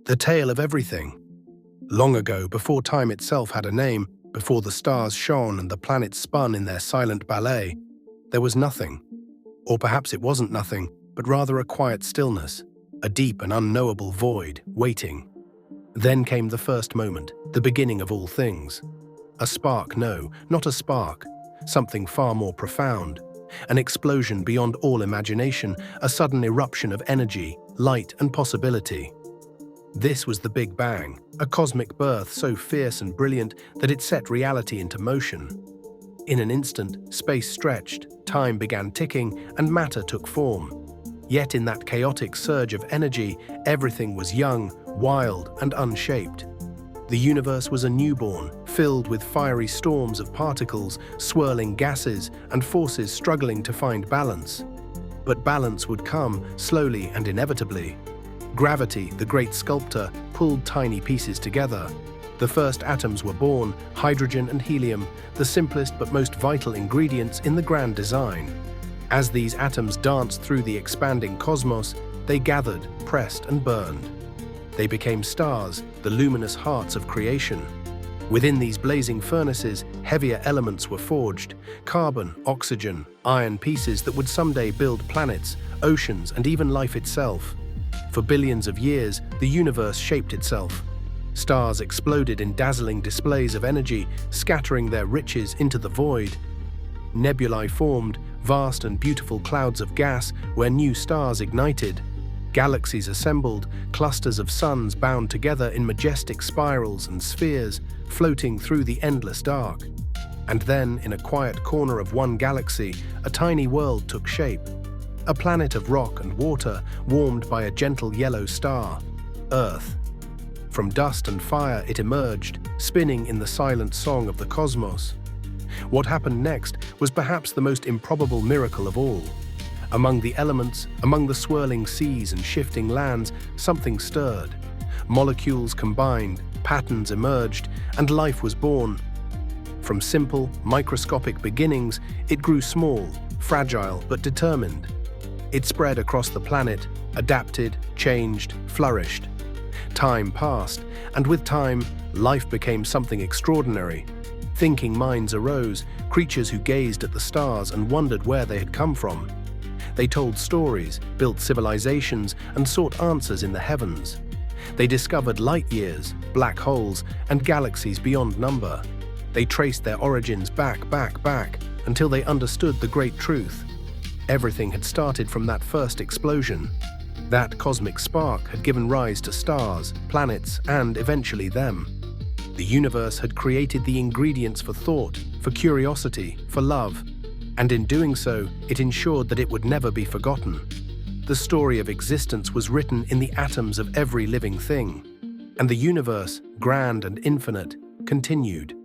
The tale of everything. Long ago, before time itself had a name, before the stars shone and the planets spun in their silent ballet, there was nothing. Or perhaps it wasn't nothing, but rather a quiet stillness, a deep and unknowable void, waiting. Then came the first moment, the beginning of all things. A spark, no, not a spark, something far more profound. An explosion beyond all imagination, a sudden eruption of energy, light and possibility. This was the Big Bang, a cosmic birth so fierce and brilliant that it set reality into motion. In an instant, space stretched, time began ticking, and matter took form. Yet in that chaotic surge of energy, everything was young, wild, and unshaped. The universe was a newborn, filled with fiery storms of particles, swirling gases, and forces struggling to find balance. But balance would come, slowly and inevitably. Gravity, the great sculptor, pulled tiny pieces together. The first atoms were born, hydrogen and helium, the simplest but most vital ingredients in the grand design. As these atoms danced through the expanding cosmos, they gathered, pressed, and burned. They became stars, the luminous hearts of creation. Within these blazing furnaces, heavier elements were forged: carbon, oxygen, iron pieces that would someday build planets, oceans, and even life itself. For billions of years, the universe shaped itself. Stars exploded in dazzling displays of energy, scattering their riches into the void. Nebulae formed, vast and beautiful clouds of gas where new stars ignited. Galaxies assembled, clusters of suns bound together in majestic spirals and spheres, floating through the endless dark. And then, in a quiet corner of one galaxy, a tiny world took shape. A planet of rock and water, warmed by a gentle yellow star, Earth. From dust and fire it emerged, spinning in the silent song of the cosmos. What happened next was perhaps the most improbable miracle of all. Among the elements, among the swirling seas and shifting lands, something stirred. Molecules combined, patterns emerged, and life was born. From simple, microscopic beginnings, it grew small, fragile, but determined. It spread across the planet, adapted, changed, flourished. Time passed, and with time, life became something extraordinary. Thinking minds arose, creatures who gazed at the stars and wondered where they had come from. They told stories, built civilizations, and sought answers in the heavens. They discovered light years, black holes, and galaxies beyond number. They traced their origins back, until they understood the great truth. Everything had started from that first explosion. That cosmic spark had given rise to stars, planets, and eventually them. The universe had created the ingredients for thought, for curiosity, for love, and in doing so, it ensured that it would never be forgotten. The story of existence was written in the atoms of every living thing, and the universe, grand and infinite, continued.